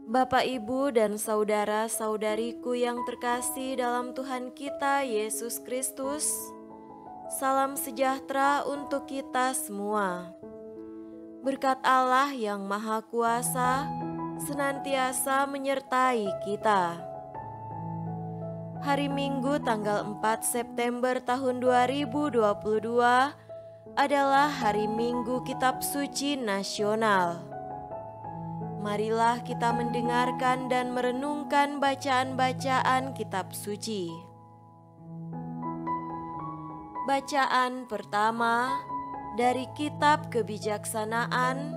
Bapak, Ibu, dan saudara-saudariku yang terkasih dalam Tuhan kita Yesus Kristus, salam sejahtera untuk kita semua. Berkat Allah yang Maha Kuasa senantiasa menyertai kita. Hari Minggu tanggal 4 September tahun 2022 adalah Hari Minggu Kitab Suci Nasional. Marilah kita mendengarkan dan merenungkan bacaan-bacaan kitab suci. Bacaan pertama dari kitab Kebijaksanaan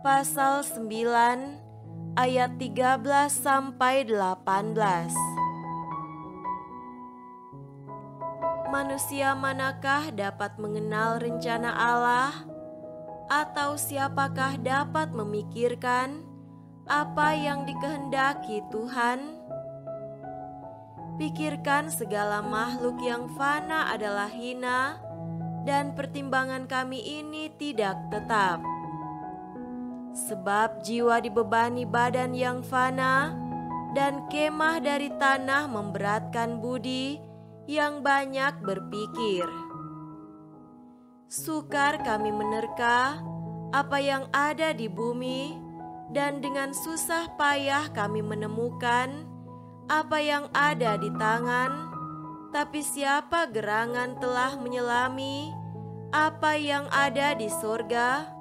pasal 9 ayat 13 sampai 18. Manusia manakah dapat mengenal rencana Allah? Atau siapakah dapat memikirkan apa yang dikehendaki Tuhan? Pikirkan segala makhluk yang fana adalah hina, dan pertimbangan kami ini tidak tetap. Sebab jiwa dibebani badan yang fana, dan kemah dari tanah memberatkan budi yang banyak berpikir. Sukar kami menerka apa yang ada di bumi, dan dengan susah payah kami menemukan apa yang ada di tangan. Tapi siapa gerangan telah menyelami apa yang ada di sorga?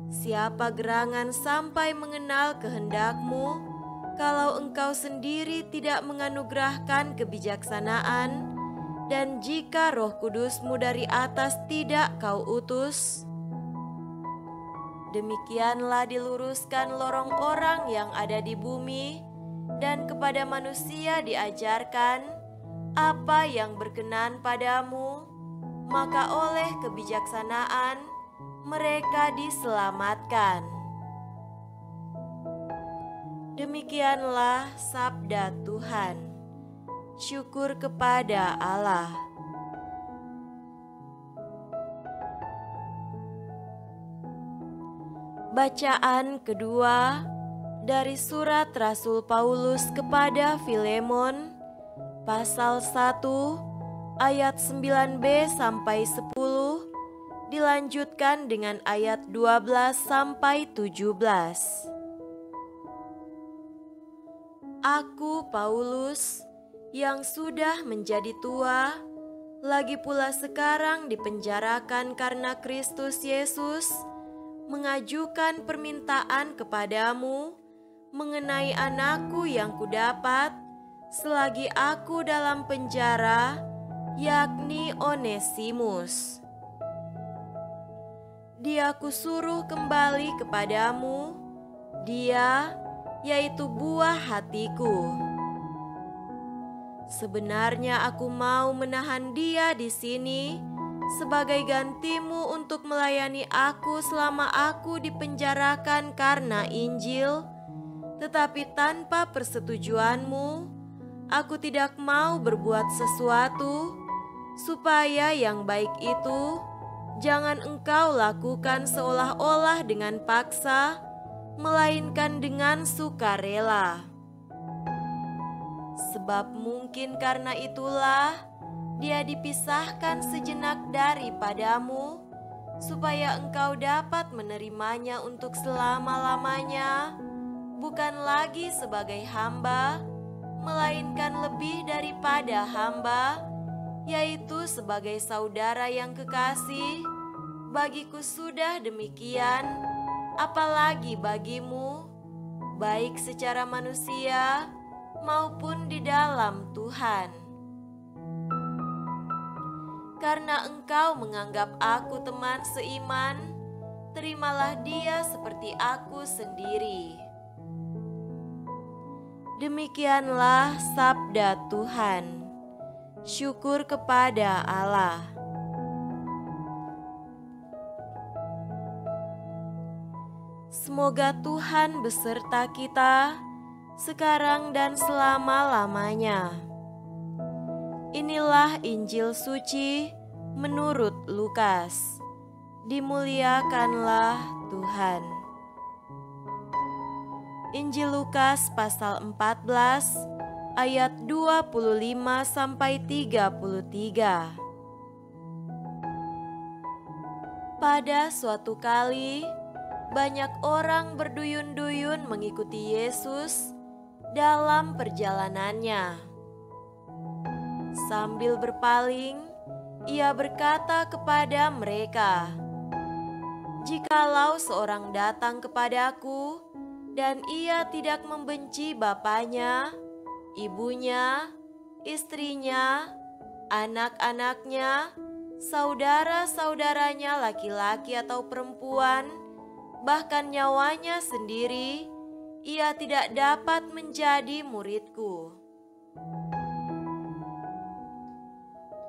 Siapa gerangan sampai mengenal kehendak-Mu, kalau Engkau sendiri tidak menganugerahkan kebijaksanaan, dan jika Roh Kudus-Mu dari atas tidak Kau utus? Demikianlah diluruskan lorong orang yang ada di bumi, dan kepada manusia diajarkan apa yang berkenan padamu, maka oleh kebijaksanaan mereka diselamatkan. Demikianlah sabda Tuhan. Syukur kepada Allah. Bacaan kedua dari surat Rasul Paulus kepada Filemon, pasal 1 ayat 9b sampai 10, dilanjutkan dengan ayat 12 sampai 17. Aku Paulus, yang sudah menjadi tua, lagi pula sekarang dipenjarakan karena Kristus Yesus, mengajukan permintaan kepadamu mengenai anakku yang kudapat selagi aku dalam penjara, yakni Onesimus. Dia kusuruh kembali kepadamu, dia yaitu buah hatiku. Sebenarnya aku mau menahan dia di sini sebagai gantimu untuk melayani aku selama aku dipenjarakan karena Injil, tetapi tanpa persetujuanmu, aku tidak mau berbuat sesuatu supaya yang baik itu jangan engkau lakukan seolah-olah dengan paksa, melainkan dengan sukarela. Sebab mungkin karena itulah dia dipisahkan sejenak daripadamu, supaya engkau dapat menerimanya untuk selama-lamanya, bukan lagi sebagai hamba, melainkan lebih daripada hamba, yaitu sebagai saudara yang kekasih. Bagiku sudah demikian, apalagi bagimu, baik secara manusia maupun di dalam Tuhan. Karena engkau menganggap aku teman seiman, terimalah dia seperti aku sendiri. Demikianlah sabda Tuhan. Syukur kepada Allah. Semoga Tuhan beserta kita sekarang dan selama-lamanya. Inilah Injil suci menurut Lukas. Dimuliakanlah Tuhan. Injil Lukas pasal 14 ayat 25 sampai 33. Pada suatu kali, banyak orang berduyun-duyun mengikuti Yesus dalam perjalanannya. Sambil berpaling, ia berkata kepada mereka, "Jikalau seorang datang kepadaku dan ia tidak membenci bapaknya, ibunya, istrinya, anak-anaknya, saudara-saudaranya laki-laki atau perempuan, bahkan nyawanya sendiri, ia tidak dapat menjadi muridku.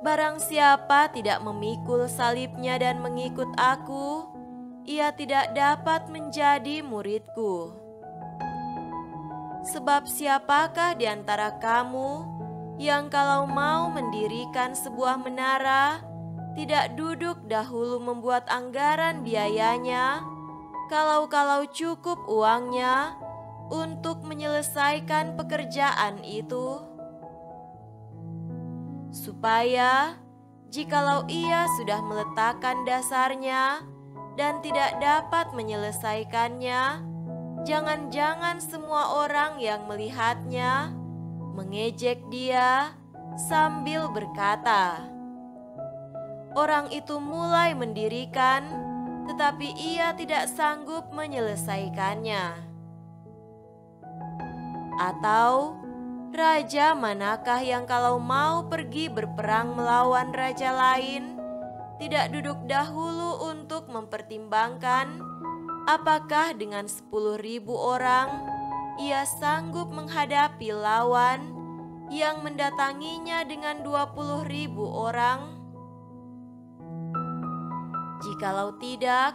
Barang siapa tidak memikul salibnya dan mengikut aku, ia tidak dapat menjadi muridku. Sebab siapakah di antara kamu yang kalau mau mendirikan sebuah menara, tidak duduk dahulu membuat anggaran biayanya, kalau-kalau cukup uangnya untuk menyelesaikan pekerjaan itu? Supaya jikalau ia sudah meletakkan dasarnya dan tidak dapat menyelesaikannya, jangan-jangan semua orang yang melihatnya mengejek dia sambil berkata, 'Orang itu mulai mendirikan, tetapi ia tidak sanggup menyelesaikannya.' Atau, raja manakah yang kalau mau pergi berperang melawan raja lain, tidak duduk dahulu untuk mempertimbangkan apakah dengan 10.000 orang ia sanggup menghadapi lawan yang mendatanginya dengan 20.000 orang? Jikalau tidak,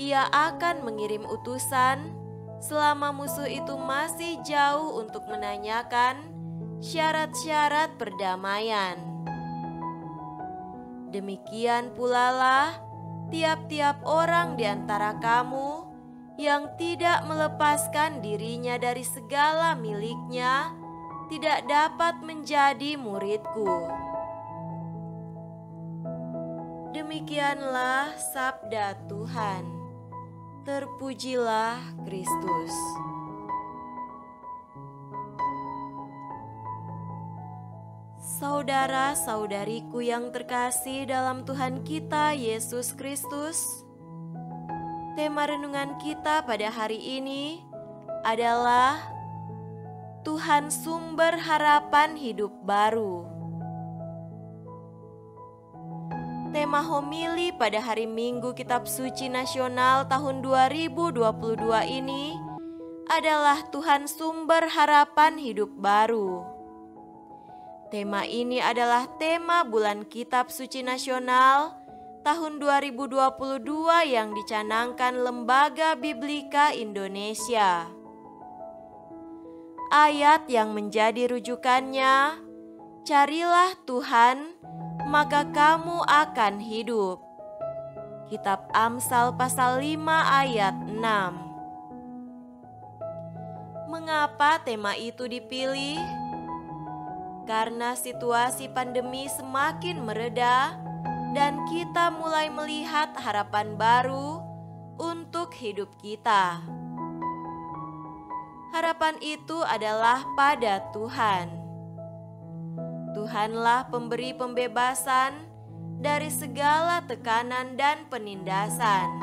ia akan mengirim utusan selama musuh itu masih jauh untuk menanyakan syarat-syarat perdamaian. Demikian pula lah tiap-tiap orang di antara kamu yang tidak melepaskan dirinya dari segala miliknya tidak dapat menjadi muridku." Demikianlah sabda Tuhan. Terpujilah Kristus. Saudara-saudariku yang terkasih dalam Tuhan kita Yesus Kristus, tema renungan kita pada hari ini adalah Tuhan sumber harapan hidup baru. Tema homili pada hari Minggu Kitab Suci Nasional tahun 2022 ini adalah Tuhan sumber harapan hidup baru. Tema ini adalah tema bulan Kitab Suci Nasional tahun 2022 yang dicanangkan Lembaga Biblika Indonesia. Ayat yang menjadi rujukannya, "Carilah Tuhan, maka kamu akan hidup." Kitab Amsal pasal 5 ayat 6. Mengapa tema itu dipilih? Karena situasi pandemi semakin mereda dan kita mulai melihat harapan baru untuk hidup kita. Harapan itu adalah pada Tuhan. Tuhanlah pemberi pembebasan dari segala tekanan dan penindasan.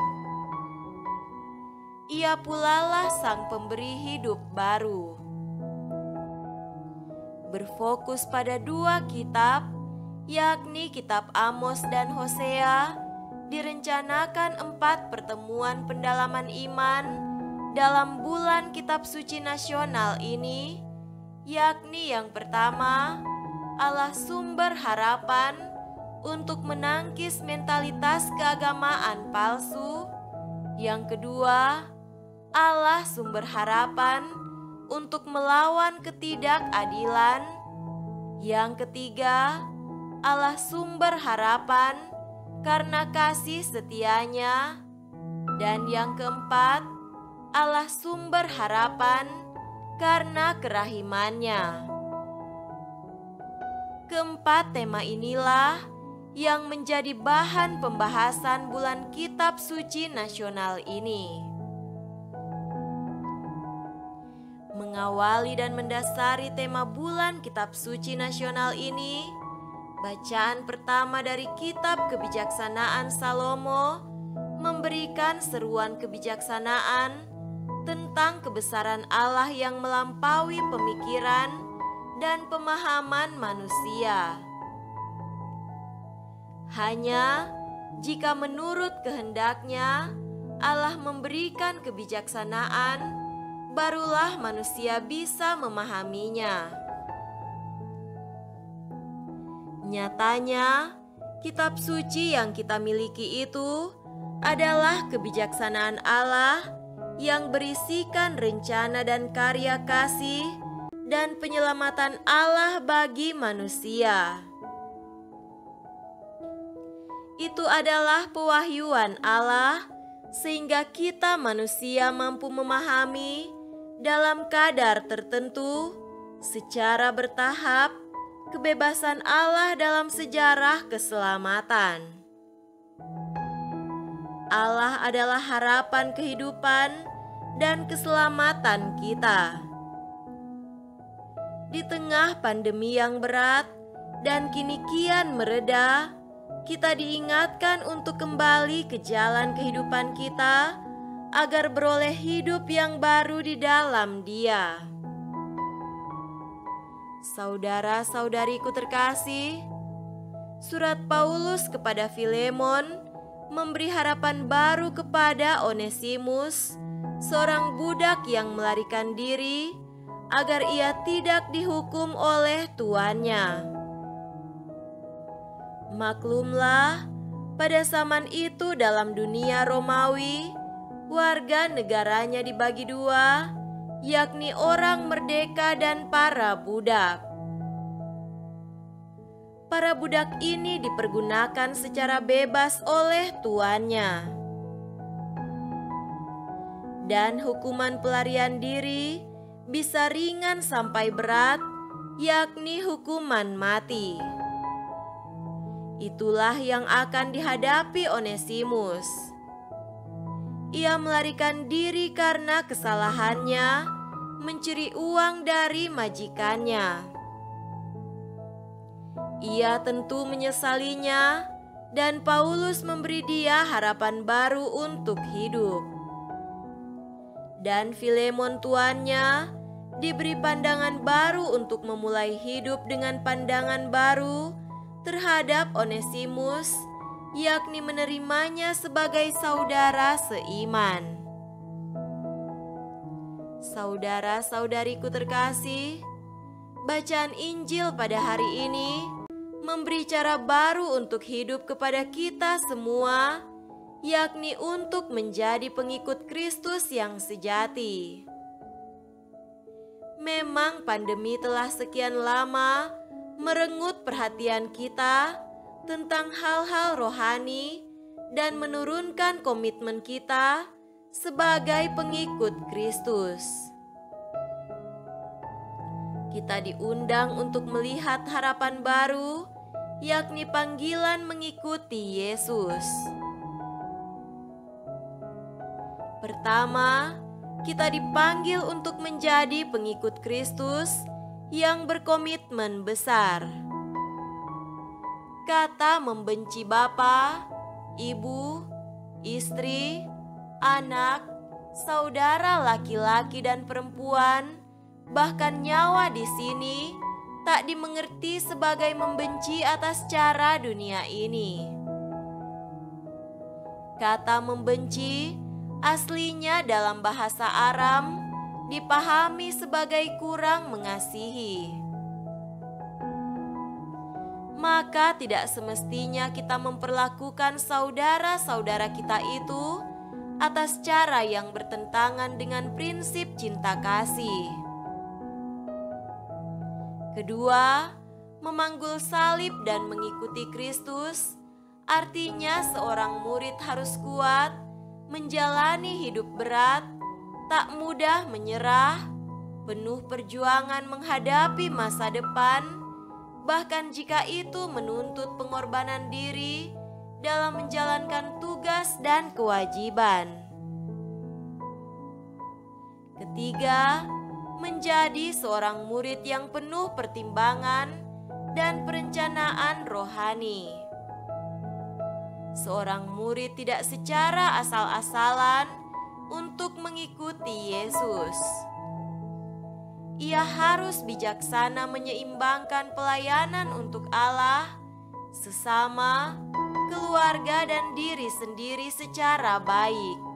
Ia pula lah sang pemberi hidup baru. Berfokus pada 2 kitab, yakni kitab Amos dan Hosea, direncanakan 4 pertemuan pendalaman iman dalam bulan Kitab Suci Nasional ini, yakni yang pertama, Allah sumber harapan untuk menangkis mentalitas keagamaan palsu. Yang kedua, Allah sumber harapan untuk melawan ketidakadilan. Yang ketiga, Allah sumber harapan karena kasih setianya. Dan yang keempat, Allah sumber harapan karena kerahimannya. Keempat tema inilah yang menjadi bahan pembahasan bulan Kitab Suci Nasional ini. Mengawali dan mendasari tema bulan Kitab Suci Nasional ini, bacaan pertama dari Kitab Kebijaksanaan Salomo memberikan seruan kebijaksanaan tentang kebesaran Allah yang melampaui pemikiran dan pemahaman manusia. Hanya jika menurut kehendaknya Allah memberikan kebijaksanaan, barulah manusia bisa memahaminya. Nyatanya, kitab suci yang kita miliki itu adalah kebijaksanaan Allah yang berisikan rencana dan karya kasih dan penyelamatan Allah bagi manusia. Itu adalah pewahyuan Allah sehingga kita manusia mampu memahami dalam kadar tertentu secara bertahap kebebasan Allah dalam sejarah keselamatan. Allah adalah harapan kehidupan dan keselamatan kita. Di tengah pandemi yang berat dan kini kian mereda, kita diingatkan untuk kembali ke jalan kehidupan kita agar beroleh hidup yang baru di dalam Dia. Saudara-saudariku terkasih, surat Paulus kepada Filemon memberi harapan baru kepada Onesimus, seorang budak yang melarikan diri agar ia tidak dihukum oleh tuannya. Maklumlah, pada zaman itu dalam dunia Romawi, warga negaranya dibagi dua, yakni orang merdeka dan para budak. Para budak ini dipergunakan secara bebas oleh tuannya. Dan hukuman pelarian diri bisa ringan sampai berat, yakni hukuman mati. Itulah yang akan dihadapi Onesimus. Ia melarikan diri karena kesalahannya mencuri uang dari majikannya. Ia tentu menyesalinya, dan Paulus memberi dia harapan baru untuk hidup. Dan Filemon tuannya diberi pandangan baru untuk memulai hidup dengan pandangan baru terhadap Onesimus, yakni menerimanya sebagai saudara seiman. Saudara-saudariku terkasih, bacaan Injil pada hari ini memberi cara baru untuk hidup kepada kita semua, yakni untuk menjadi pengikut Kristus yang sejati. Memang pandemi telah sekian lama merenggut perhatian kita tentang hal-hal rohani dan menurunkan komitmen kita sebagai pengikut Kristus. Kita diundang untuk melihat harapan baru, yakni panggilan mengikuti Yesus. Pertama, kita dipanggil untuk menjadi pengikut Kristus yang berkomitmen besar. Kata membenci bapa, ibu, istri, anak, saudara laki-laki dan perempuan, bahkan nyawa di sini tak dimengerti sebagai membenci atas cara dunia ini. Kata membenci aslinya dalam bahasa Aram dipahami sebagai kurang mengasihi. Maka tidak semestinya kita memperlakukan saudara-saudara kita itu atas cara yang bertentangan dengan prinsip cinta kasih. Kedua, memanggul salib dan mengikuti Kristus artinya seorang murid harus kuat menjalani hidup berat tak mudah menyerah, penuh perjuangan menghadapi masa depan, bahkan jika itu menuntut pengorbanan diri dalam menjalankan tugas dan kewajiban. Ketiga, menjadi seorang murid yang penuh pertimbangan dan perencanaan rohani. Seorang murid tidak secara asal-asalan untuk mengikuti Yesus. Ia harus bijaksana menyeimbangkan pelayanan untuk Allah, sesama, keluarga, dan diri sendiri secara baik.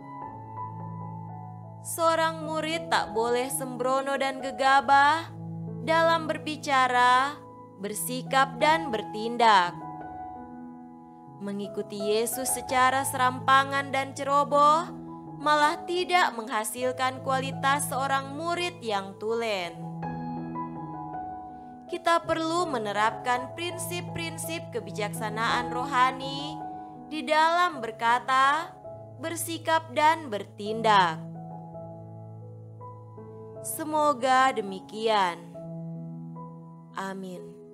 Seorang murid tak boleh sembrono dan gegabah dalam berbicara, bersikap, dan bertindak. Mengikuti Yesus secara serampangan dan ceroboh malah tidak menghasilkan kualitas seorang murid yang tulen. Kita perlu menerapkan prinsip-prinsip kebijaksanaan rohani di dalam berkata, bersikap, dan bertindak. Semoga demikian. Amin.